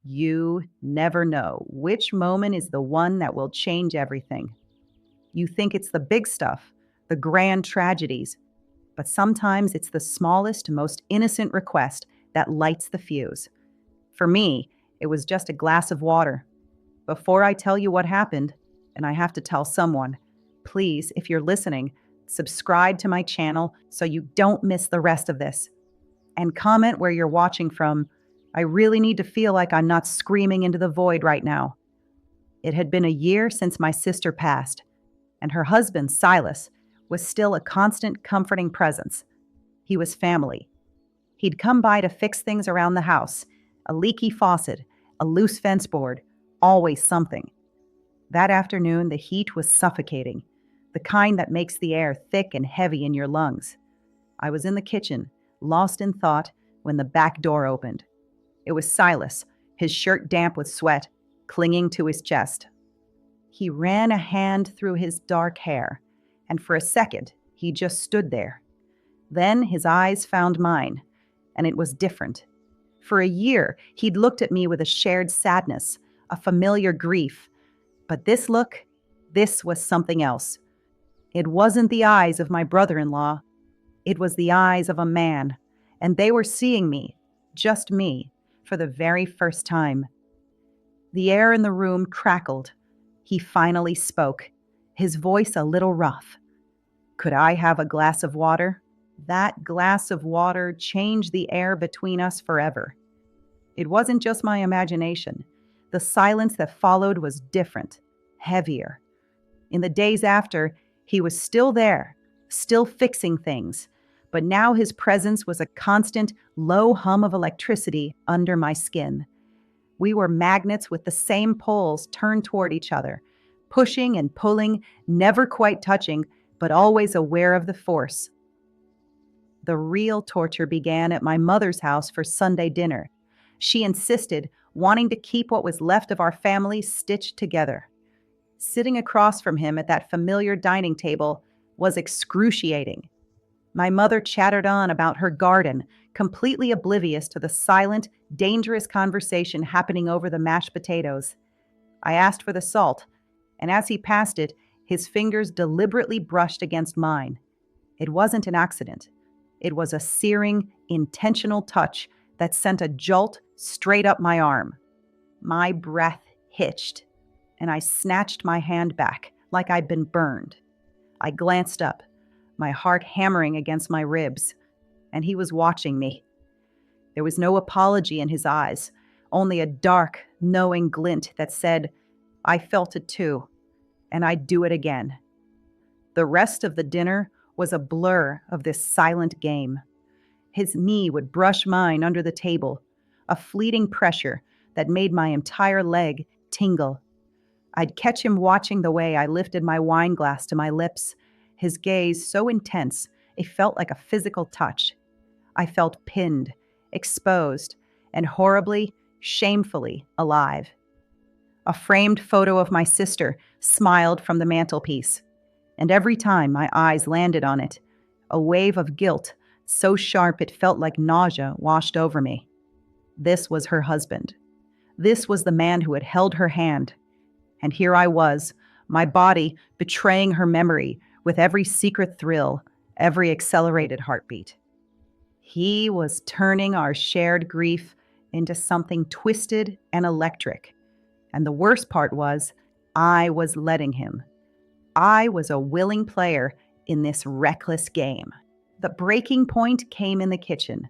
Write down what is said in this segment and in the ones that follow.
You never know which moment is the one that will change everything. You think it's the big stuff, the grand tragedies, but sometimes it's the smallest, most innocent request that lights the fuse. For me, it was just a glass of water. Before I tell you what happened, and I have to tell someone, please, if you're listening, subscribe to my channel so you don't miss the rest of this. And comment where you're watching from. I really need to feel like I'm not screaming into the void right now. It had been a year since my sister passed, and her husband, Silas, was still a constant comforting presence. He was family. He'd come by to fix things around the house, a leaky faucet, a loose fence board, always something. That afternoon, the heat was suffocating, the kind that makes the air thick and heavy in your lungs. I was in the kitchen, lost in thought, when the back door opened. It was Silas, his shirt damp with sweat, clinging to his chest. He ran a hand through his dark hair, and for a second, he just stood there. Then his eyes found mine, and it was different. For a year, he'd looked at me with a shared sadness, a familiar grief. But this look, this was something else. It wasn't the eyes of my brother-in-law. It was the eyes of a man, and they were seeing me, just me, for the very first time. The air in the room crackled. He finally spoke, his voice a little rough. Could I have a glass of water? That glass of water changed the air between us forever. It wasn't just my imagination. The silence that followed was different, heavier. In the days after, he was still there, still fixing things, but now his presence was a constant, low hum of electricity under my skin. We were magnets with the same poles turned toward each other, pushing and pulling, never quite touching, but always aware of the force. The real torture began at my mother's house for Sunday dinner. She insisted, wanting to keep what was left of our family stitched together. Sitting across from him at that familiar dining table was excruciating. My mother chattered on about her garden, completely oblivious to the silent, dangerous conversation happening over the mashed potatoes. I asked for the salt, and as he passed it, his fingers deliberately brushed against mine. It wasn't an accident. It was a searing, intentional touch that sent a jolt straight up my arm. My breath hitched, and I snatched my hand back like I'd been burned. I glanced up, my heart hammering against my ribs, and he was watching me. There was no apology in his eyes, only a dark, knowing glint that said, I felt it too, and I'd do it again. The rest of the dinner was a blur of this silent game. His knee would brush mine under the table, a fleeting pressure that made my entire leg tingle. I'd catch him watching the way I lifted my wine glass to my lips, his gaze so intense it felt like a physical touch. I felt pinned, exposed, and horribly, shamefully alive. A framed photo of my sister smiled from the mantelpiece, and every time my eyes landed on it, a wave of guilt so sharp it felt like nausea washed over me. This was her husband. This was the man who had held her hand. And here I was, my body betraying her memory with every secret thrill, every accelerated heartbeat. He was turning our shared grief into something twisted and electric. And the worst part was, I was letting him. I was a willing player in this reckless game. The breaking point came in the kitchen.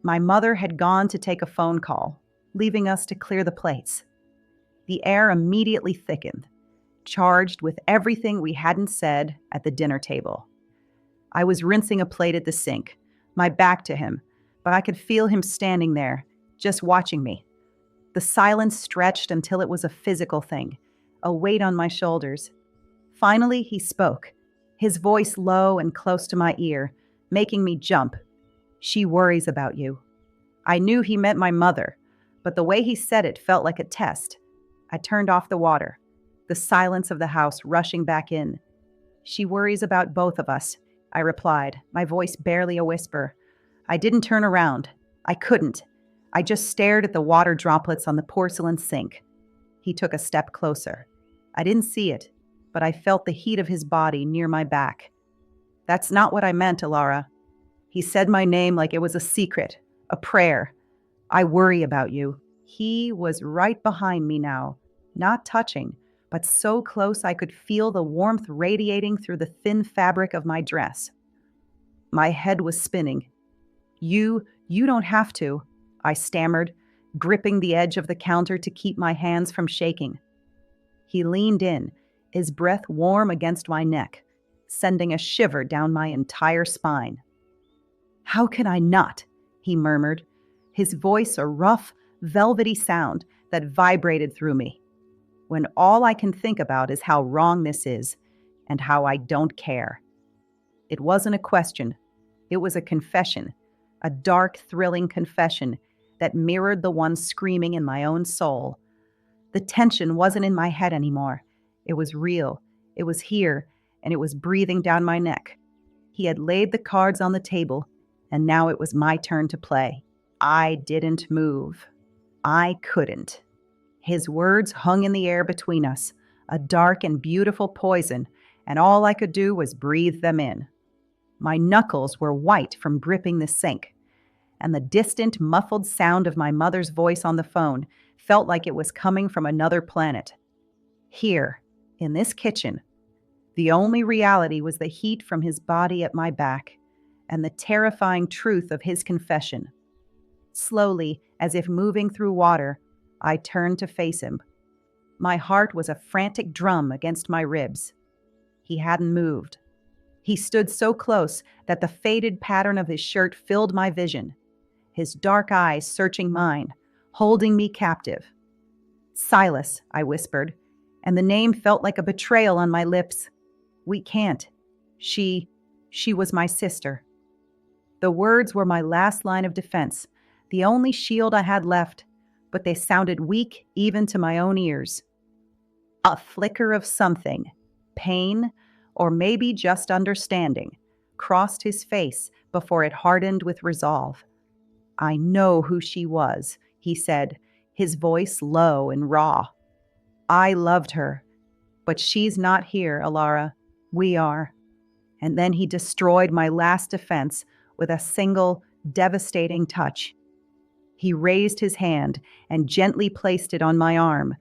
My mother had gone to take a phone call, leaving us to clear the plates. The air immediately thickened, charged with everything we hadn't said at the dinner table. I was rinsing a plate at the sink, my back to him, but I could feel him standing there, just watching me. The silence stretched until it was a physical thing, a weight on my shoulders. Finally, he spoke, his voice low and close to my ear, making me jump. She worries about you. I knew he meant my mother, but the way he said it felt like a test. I turned off the water, the silence of the house rushing back in. She worries about both of us, I replied, my voice barely a whisper. I didn't turn around. I couldn't. I just stared at the water droplets on the porcelain sink. He took a step closer. I didn't see it, but I felt the heat of his body near my back. That's not what I meant, Alara. He said my name like it was a secret, a prayer. I worry about you. He was right behind me now, not touching, but so close I could feel the warmth radiating through the thin fabric of my dress. My head was spinning. You don't have to, I stammered, gripping the edge of the counter to keep my hands from shaking. He leaned in, his breath warm against my neck, sending a shiver down my entire spine. How can I not? He murmured, his voice a rough, velvety sound that vibrated through me. When all I can think about is how wrong this is and how I don't care. It wasn't a question. It was a confession, a dark, thrilling confession that mirrored the one screaming in my own soul. The tension wasn't in my head anymore. It was real. It was here, and it was breathing down my neck. He had laid the cards on the table, and now it was my turn to play. I didn't move. I couldn't. His words hung in the air between us, a dark and beautiful poison, and all I could do was breathe them in. My knuckles were white from gripping the sink, and the distant, muffled sound of my mother's voice on the phone felt like it was coming from another planet. Here, in this kitchen, the only reality was the heat from his body at my back and the terrifying truth of his confession. Slowly, as if moving through water, I turned to face him. My heart was a frantic drum against my ribs. He hadn't moved. He stood so close that the faded pattern of his shirt filled my vision, his dark eyes searching mine, holding me captive. Silas, I whispered, and the name felt like a betrayal on my lips. We can't. She was my sister. The words were my last line of defense, the only shield I had left, but they sounded weak even to my own ears. A flicker of something, pain, or maybe just understanding, crossed his face before it hardened with resolve. I know who she was, he said, his voice low and raw. I loved her, but she's not here, Alara. We are. And then he destroyed my last defense with a single, devastating touch. He raised his hand and gently placed it on my arm.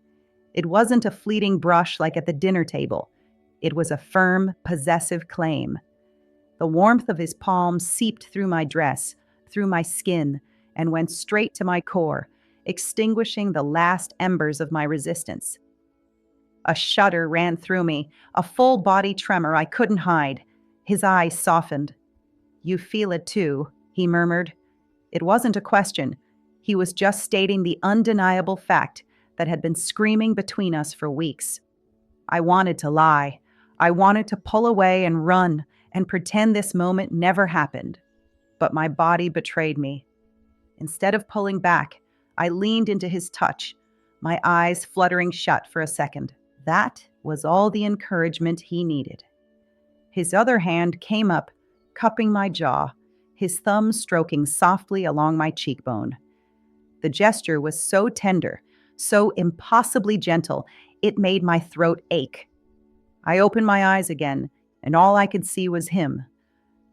It wasn't a fleeting brush like at the dinner table. It was a firm, possessive claim. The warmth of his palm seeped through my dress, through my skin, and went straight to my core, extinguishing the last embers of my resistance. A shudder ran through me, a full body tremor I couldn't hide. His eyes softened. You feel it too, he murmured. It wasn't a question. He was just stating the undeniable fact that had been screaming between us for weeks. I wanted to lie. I wanted to pull away and run and pretend this moment never happened. But my body betrayed me. Instead of pulling back, I leaned into his touch, my eyes fluttering shut for a second. That was all the encouragement he needed. His other hand came up, cupping my jaw, his thumb stroking softly along my cheekbone. The gesture was so tender, so impossibly gentle, it made my throat ache. I opened my eyes again, and all I could see was him.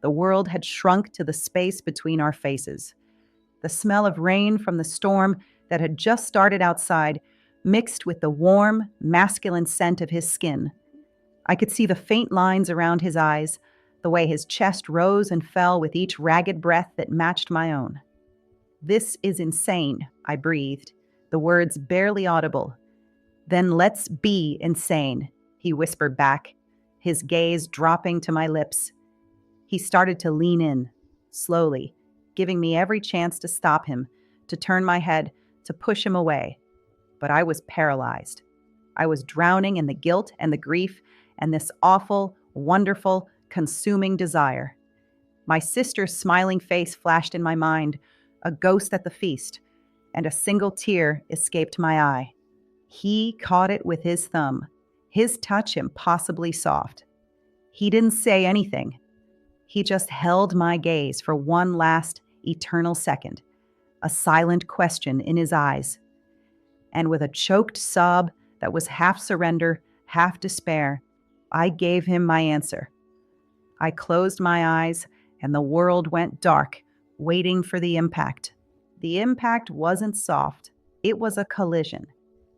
The world had shrunk to the space between our faces. The smell of rain from the storm that had just started outside mixed with the warm, masculine scent of his skin. I could see the faint lines around his eyes, the way his chest rose and fell with each ragged breath that matched my own. This is insane, I breathed, the words barely audible. Then let's be insane, he whispered back, his gaze dropping to my lips. He started to lean in, slowly, giving me every chance to stop him, to turn my head, to push him away. But I was paralyzed. I was drowning in the guilt and the grief and this awful, wonderful, consuming desire. My sister's smiling face flashed in my mind, a ghost at the feast, and a single tear escaped my eye. He caught it with his thumb, his touch impossibly soft. He didn't say anything. He just held my gaze for one last, eternal second, a silent question in his eyes. And with a choked sob that was half surrender, half despair, I gave him my answer. I closed my eyes, and the world went dark, waiting for the impact. The impact wasn't soft, it was a collision.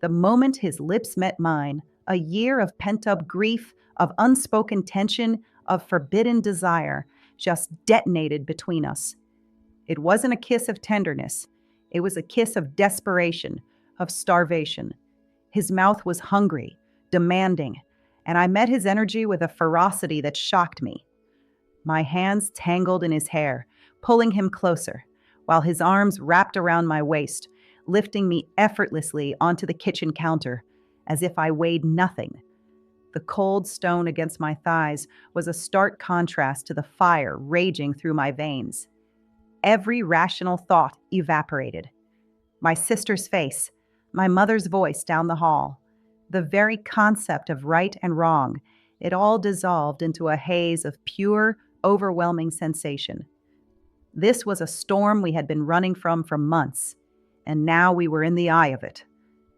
The moment his lips met mine, a year of pent up grief, of unspoken tension, of forbidden desire just detonated between us. It wasn't a kiss of tenderness, it was a kiss of desperation, of starvation. His mouth was hungry, demanding, and I met his energy with a ferocity that shocked me. My hands tangled in his hair, pulling him closer, while his arms wrapped around my waist, lifting me effortlessly onto the kitchen counter, as if I weighed nothing. The cold stone against my thighs was a stark contrast to the fire raging through my veins. Every rational thought evaporated. My sister's face, my mother's voice down the hall, the very concept of right and wrong, it all dissolved into a haze of pure, overwhelming sensation. This was a storm we had been running from for months, and now we were in the eye of it.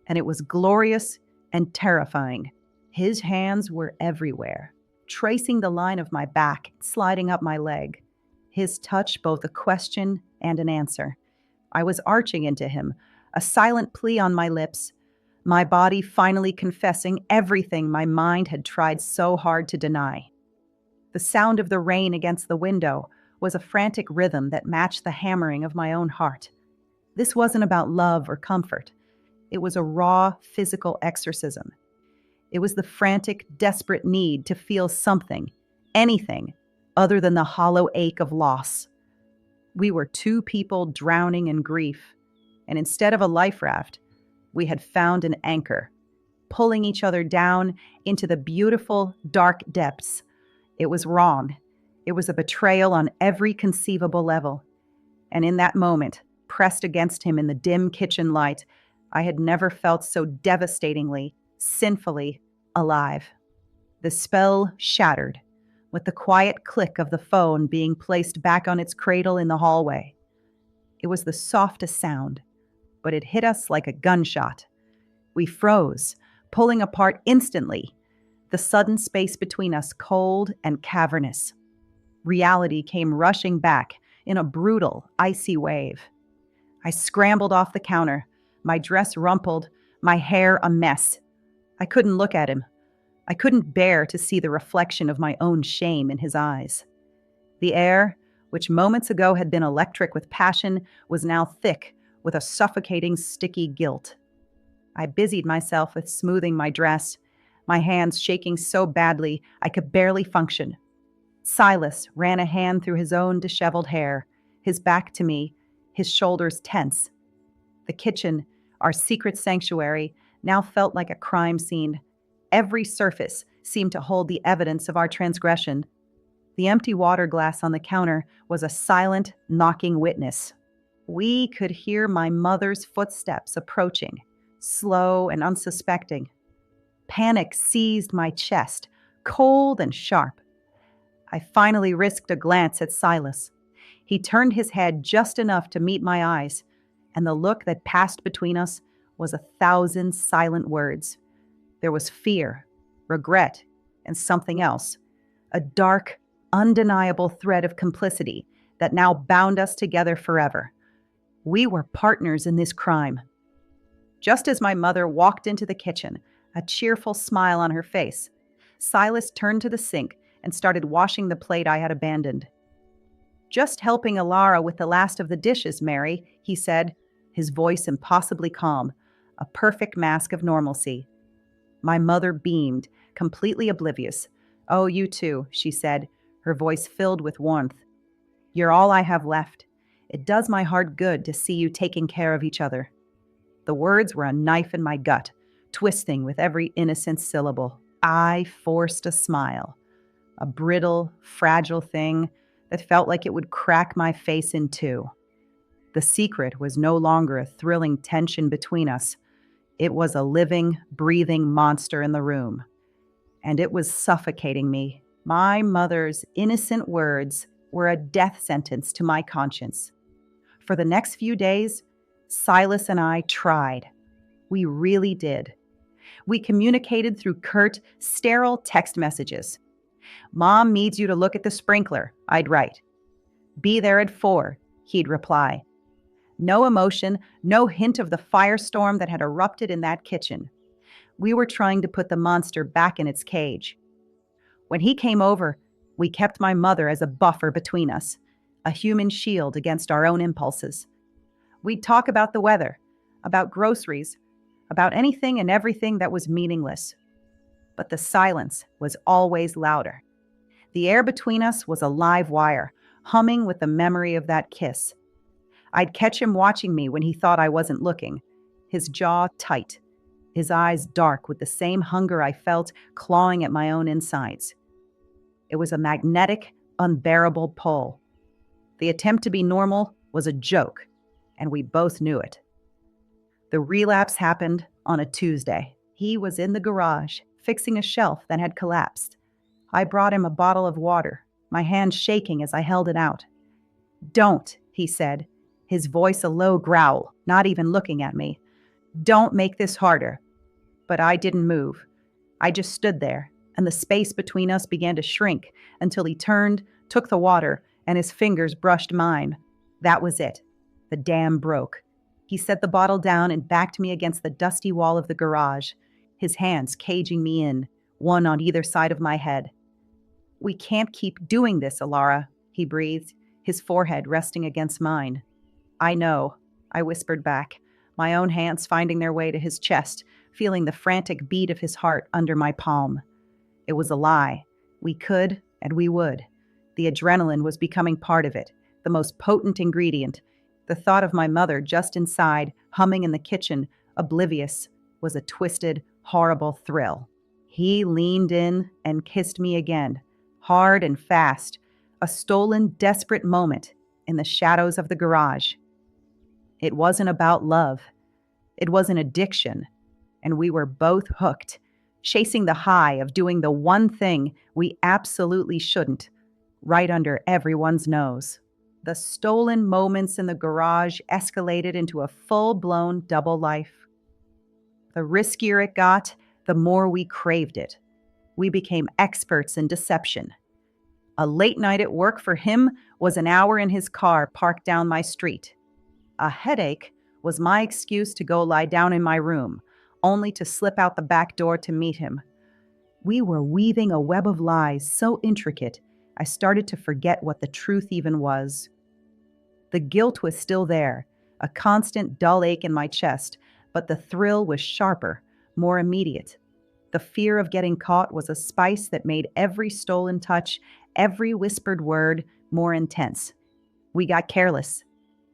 And it was glorious and terrifying. His hands were everywhere, tracing the line of my back, sliding up my leg. His touch both a question and an answer. I was arching into him, a silent plea on my lips, my body finally confessing everything my mind had tried so hard to deny. The sound of the rain against the window was a frantic rhythm that matched the hammering of my own heart. This wasn't about love or comfort. It was a raw, physical exorcism. It was the frantic, desperate need to feel something, anything, other than the hollow ache of loss. We were two people drowning in grief, and instead of a life raft, we had found an anchor, pulling each other down into the beautiful, dark depths. It was wrong. It was a betrayal on every conceivable level. And in that moment, pressed against him in the dim kitchen light, I had never felt so devastatingly, sinfully alive. The spell shattered, with the quiet click of the phone being placed back on its cradle in the hallway. It was the softest sound, but it hit us like a gunshot. We froze, pulling apart instantly, the sudden space between us cold and cavernous. Reality came rushing back in a brutal, icy wave. I scrambled off the counter, my dress rumpled, my hair a mess. I couldn't look at him. I couldn't bear to see the reflection of my own shame in his eyes. The air, which moments ago had been electric with passion, was now thick with a suffocating, sticky guilt. I busied myself with smoothing my dress, my hands shaking so badly I could barely function. Silas ran a hand through his own disheveled hair, his back to me, his shoulders tense. The kitchen, our secret sanctuary, now felt like a crime scene. Every surface seemed to hold the evidence of our transgression. The empty water glass on the counter was a silent, knocking witness. We could hear my mother's footsteps approaching, slow and unsuspecting. Panic seized my chest, cold and sharp. I finally risked a glance at Silas. He turned his head just enough to meet my eyes, and the look that passed between us was 1,000 silent words. There was fear, regret, and something else, a dark, undeniable thread of complicity that now bound us together forever. We were partners in this crime. Just as my mother walked into the kitchen, a cheerful smile on her face, Silas turned to the sink and started washing the plate I had abandoned. "Just helping Alara with the last of the dishes, Mary," he said, his voice impossibly calm, a perfect mask of normalcy. My mother beamed, completely oblivious. "Oh, you too," she said, her voice filled with warmth. "You're all I have left. It does my heart good to see you taking care of each other." The words were a knife in my gut, twisting with every innocent syllable. I forced a smile, a brittle, fragile thing that felt like it would crack my face in two. The secret was no longer a thrilling tension between us. It was a living, breathing monster in the room. And it was suffocating me. My mother's innocent words were a death sentence to my conscience. For the next few days, Silas and I tried. We really did. We communicated through curt, sterile text messages. "Mom needs you to look at the sprinkler," I'd write. "Be there at 4, he'd reply. No emotion, no hint of the firestorm that had erupted in that kitchen. We were trying to put the monster back in its cage. When he came over, we kept my mother as a buffer between us, a human shield against our own impulses. We'd talk about the weather, about groceries, about anything and everything that was meaningless. But the silence was always louder. The air between us was a live wire, humming with the memory of that kiss. I'd catch him watching me when he thought I wasn't looking, his jaw tight, his eyes dark with the same hunger I felt clawing at my own insides. It was a magnetic, unbearable pull. The attempt to be normal was a joke, and we both knew it. The relapse happened on a Tuesday. He was in the garage, fixing a shelf that had collapsed. I brought him a bottle of water, my hand shaking as I held it out. "Don't," he said, his voice a low growl, not even looking at me. "Don't make this harder." But I didn't move. I just stood there, and the space between us began to shrink until he turned, took the water, and his fingers brushed mine. That was it. The dam broke. He set the bottle down and backed me against the dusty wall of the garage, his hands caging me in, one on either side of my head. "We can't keep doing this, Alara," he breathed, his forehead resting against mine. "I know," I whispered back, my own hands finding their way to his chest, feeling the frantic beat of his heart under my palm. It was a lie. We could, and we would. The adrenaline was becoming part of it, the most potent ingredient. The thought of my mother just inside, humming in the kitchen, oblivious, was a twisted, horrible thrill. He leaned in and kissed me again, hard and fast, a stolen, desperate moment in the shadows of the garage. It wasn't about love. It was an addiction, and we were both hooked, chasing the high of doing the one thing we absolutely shouldn't, right under everyone's nose. The stolen moments in the garage escalated into a full-blown double life. The riskier it got, the more we craved it. We became experts in deception. A late night at work for him was an hour in his car parked down my street. A headache was my excuse to go lie down in my room, only to slip out the back door to meet him. We were weaving a web of lies so intricate, I started to forget what the truth even was. The guilt was still there, a constant dull ache in my chest, but the thrill was sharper, more immediate. The fear of getting caught was a spice that made every stolen touch, every whispered word, more intense. We got careless.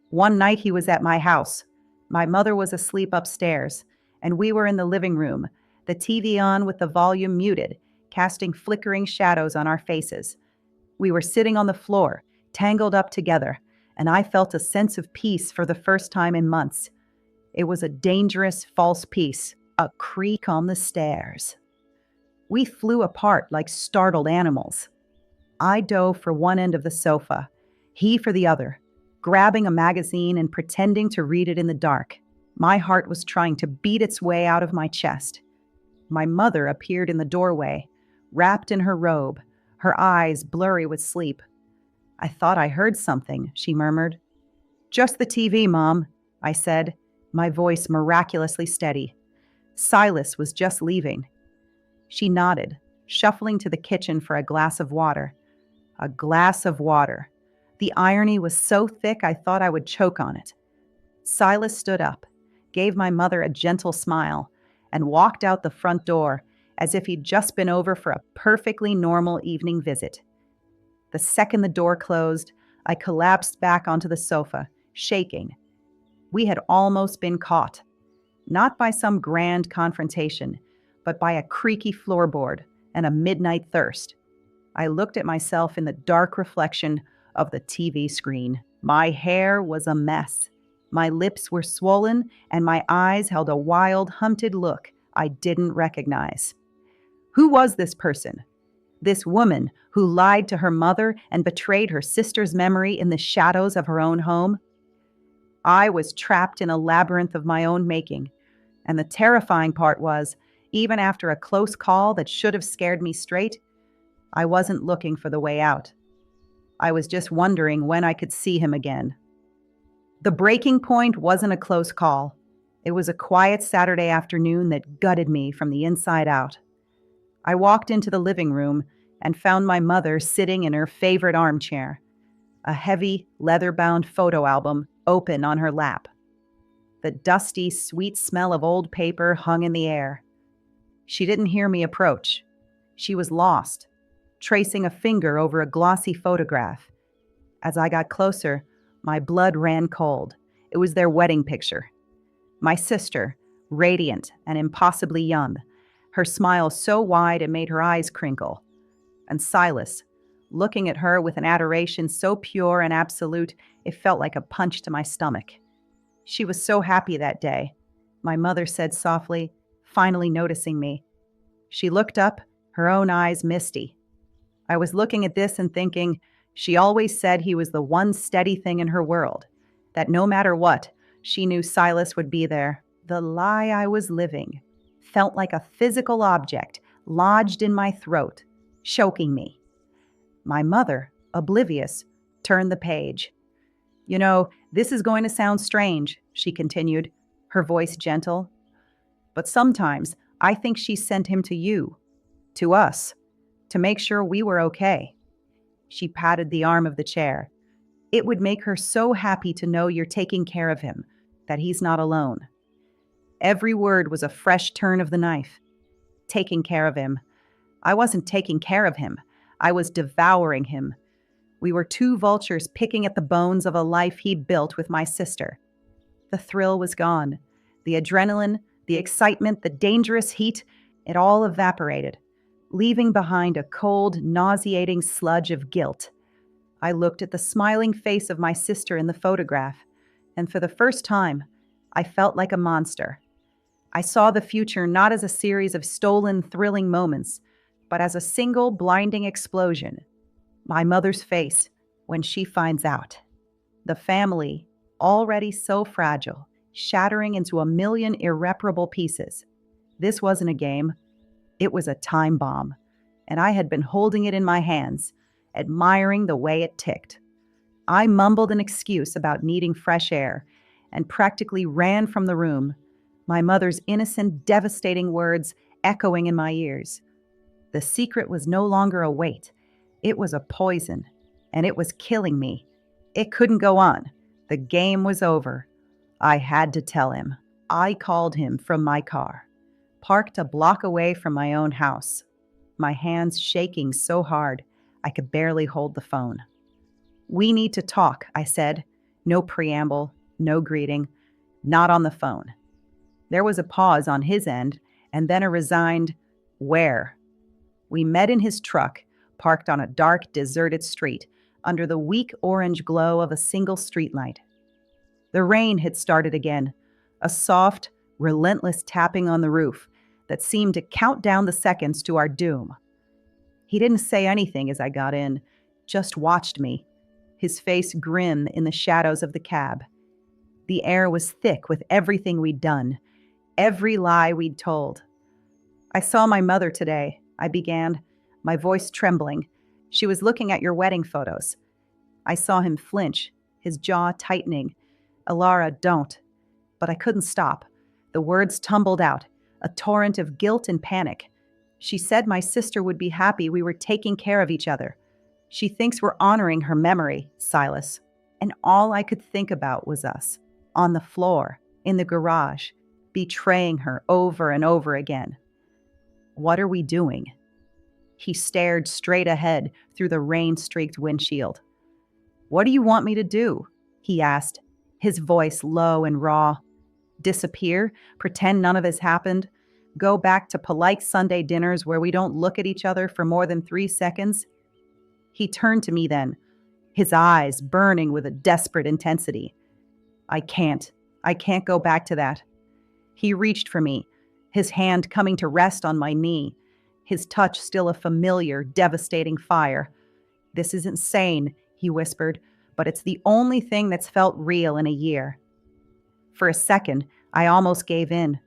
One night he was at my house. My mother was asleep upstairs, and we were in the living room, the TV on with the volume muted, casting flickering shadows on our faces. We were sitting on the floor, tangled up together, and I felt a sense of peace for the first time in months. It was a dangerous, false peace, a creak on the stairs. We flew apart like startled animals. I dove for one end of the sofa, he for the other, grabbing a magazine and pretending to read it in the dark. My heart was trying to beat its way out of my chest. My mother appeared in the doorway, wrapped in her robe, her eyes blurry with sleep. "I thought I heard something," she murmured. "Just the TV, Mom," I said, my voice miraculously steady. Silas was just leaving. She nodded, shuffling to the kitchen for a glass of water. A glass of water. The irony was so thick I thought I would choke on it. Silas stood up, gave my mother a gentle smile, and walked out the front door as if he'd just been over for a perfectly normal evening visit. The second the door closed, I collapsed back onto the sofa, shaking. We had almost been caught. Not by some grand confrontation, but by a creaky floorboard and a midnight thirst. I looked at myself in the dark reflection of the TV screen. My hair was a mess. My lips were swollen, and my eyes held a wild, hunted look I didn't recognize. Who was this person? This woman who lied to her mother and betrayed her sister's memory in the shadows of her own home? I was trapped in a labyrinth of my own making. And the terrifying part was, even after a close call that should have scared me straight, I wasn't looking for the way out. I was just wondering when I could see him again. The breaking point wasn't a close call. It was a quiet Saturday afternoon that gutted me from the inside out. I walked into the living room and found my mother sitting in her favorite armchair, a heavy, leather-bound photo album open on her lap. The dusty, sweet smell of old paper hung in the air. She didn't hear me approach. She was lost, tracing a finger over a glossy photograph. As I got closer, my blood ran cold. It was their wedding picture. My sister, radiant and impossibly young, her smile so wide it made her eyes crinkle. And Silas, looking at her with an adoration so pure and absolute, it felt like a punch to my stomach. She was so happy that day, my mother said softly, finally noticing me. She looked up, her own eyes misty. I was looking at this and thinking, she always said he was the one steady thing in her world, that no matter what, she knew Silas would be there. The lie I was living felt like a physical object lodged in my throat, choking me. My mother, oblivious, turned the page. You know, this is going to sound strange, she continued, her voice gentle. But sometimes I think she sent him to you, to us, to make sure we were okay. She patted the arm of the chair. It would make her so happy to know you're taking care of him, that he's not alone. Every word was a fresh turn of the knife. Taking care of him. I wasn't taking care of him. I was devouring him. We were two vultures picking at the bones of a life he'd built with my sister. The thrill was gone. The adrenaline, the excitement, the dangerous heat, it all evaporated, leaving behind a cold, nauseating sludge of guilt. I looked at the smiling face of my sister in the photograph, and for the first time, I felt like a monster. I saw the future not as a series of stolen, thrilling moments, but as a single, blinding explosion. My mother's face when she finds out. The family, already so fragile, shattering into a million irreparable pieces. This wasn't a game. It was a time bomb, and I had been holding it in my hands, admiring the way it ticked. I mumbled an excuse about needing fresh air and practically ran from the room, my mother's innocent, devastating words echoing in my ears. The secret was no longer a weight. It was a poison, and it was killing me. It couldn't go on. The game was over. I had to tell him. I called him from my car, parked a block away from my own house, my hands shaking so hard I could barely hold the phone. "We need to talk," I said. No preamble, no greeting, not on the phone. There was a pause on his end, and then a resigned, "Where?" We met in his truck, parked on a dark, deserted street, under the weak orange glow of a single streetlight. The rain had started again, a soft, relentless tapping on the roof that seemed to count down the seconds to our doom. He didn't say anything as I got in, just watched me, his face grim in the shadows of the cab. The air was thick with everything we'd done, every lie we'd told. "I saw my mother today," I began, my voice trembling. "She was looking at your wedding photos." I saw him flinch, his jaw tightening. "Alara, don't." But I couldn't stop. The words tumbled out, a torrent of guilt and panic. "She said my sister would be happy we were taking care of each other. She thinks we're honoring her memory, Silas." And all I could think about was us, on the floor, in the garage, betraying her over and over again. "What are we doing?" He stared straight ahead through the rain-streaked windshield. "What do you want me to do?" he asked, his voice low and raw. "Disappear? Pretend none of this happened? Go back to polite Sunday dinners where we don't look at each other for more than 3 seconds?" He turned to me then, his eyes burning with a desperate intensity. I can't go back to that." He reached for me, his hand coming to rest on my knee, his touch still a familiar, devastating fire. "This is insane," he whispered, "but it's the only thing that's felt real in a year. For a second, I almost gave in.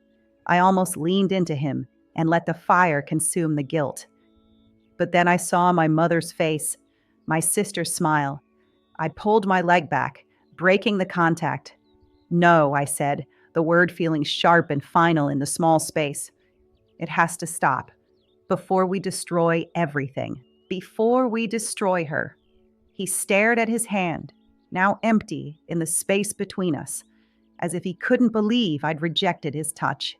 I almost leaned into him and let the fire consume the guilt. But then I saw my mother's face, my sister's smile. I pulled my leg back, breaking the contact. No, I said, the word feeling sharp and final in the small space. It has to stop before we destroy everything. Before we destroy her. He stared at his hand, now empty in the space between us, as if he couldn't believe I'd rejected his touch.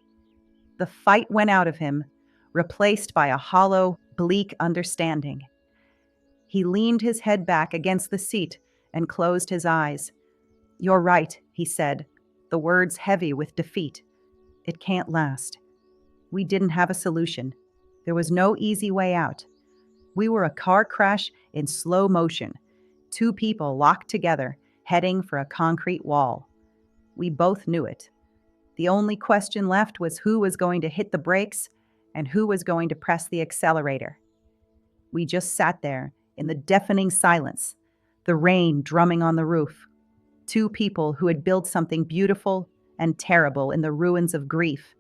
The fight went out of him, replaced by a hollow, bleak understanding. He leaned his head back against the seat and closed his eyes. "You're right," he said, the words heavy with defeat. "It can't last." We didn't have a solution. There was no easy way out. We were a car crash in slow motion, two people locked together, heading for a concrete wall. We both knew it. The only question left was who was going to hit the brakes and who was going to press the accelerator. We just sat there in the deafening silence, the rain drumming on the roof. Two people who had built something beautiful and terrible in the ruins of grief,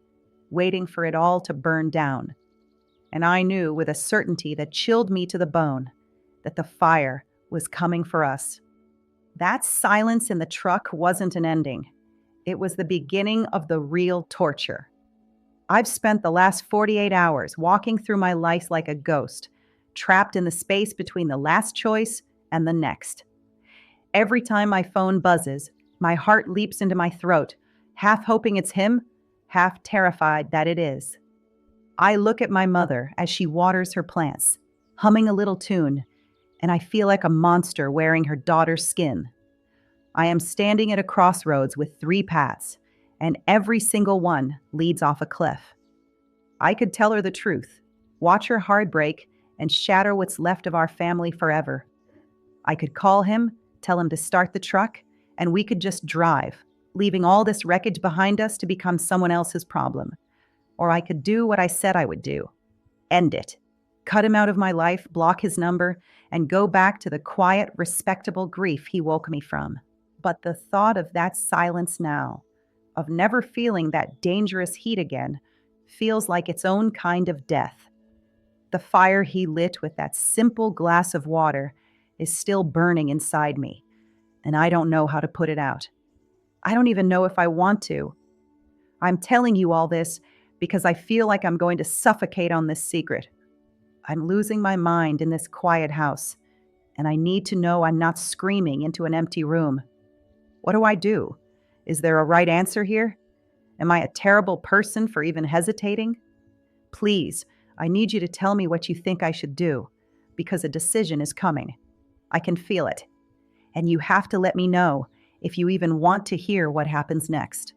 waiting for it all to burn down. And I knew with a certainty that chilled me to the bone that the fire was coming for us. That silence in the truck wasn't an ending. It was the beginning of the real torture. I've spent the last 48 hours walking through my life like a ghost, trapped in the space between the last choice and the next. Every time my phone buzzes, my heart leaps into my throat, half hoping it's him, half terrified that it is. I look at my mother as she waters her plants, humming a little tune, and I feel like a monster wearing her daughter's skin. I am standing at a crossroads with three paths, and every single one leads off a cliff. I could tell her the truth, watch her heart break, and shatter what's left of our family forever. I could call him, tell him to start the truck, and we could just drive, leaving all this wreckage behind us to become someone else's problem. Or I could do what I said I would do. End it. Cut him out of my life, block his number, and go back to the quiet, respectable grief he woke me from. But the thought of that silence now, of never feeling that dangerous heat again, feels like its own kind of death. The fire he lit with that simple glass of water is still burning inside me, and I don't know how to put it out. I don't even know if I want to. I'm telling you all this because I feel like I'm going to suffocate on this secret. I'm losing my mind in this quiet house, and I need to know I'm not screaming into an empty room. What do I do? Is there a right answer here? Am I a terrible person for even hesitating? Please, I need you to tell me what you think I should do, because a decision is coming. I can feel it. And you have to let me know if you even want to hear what happens next.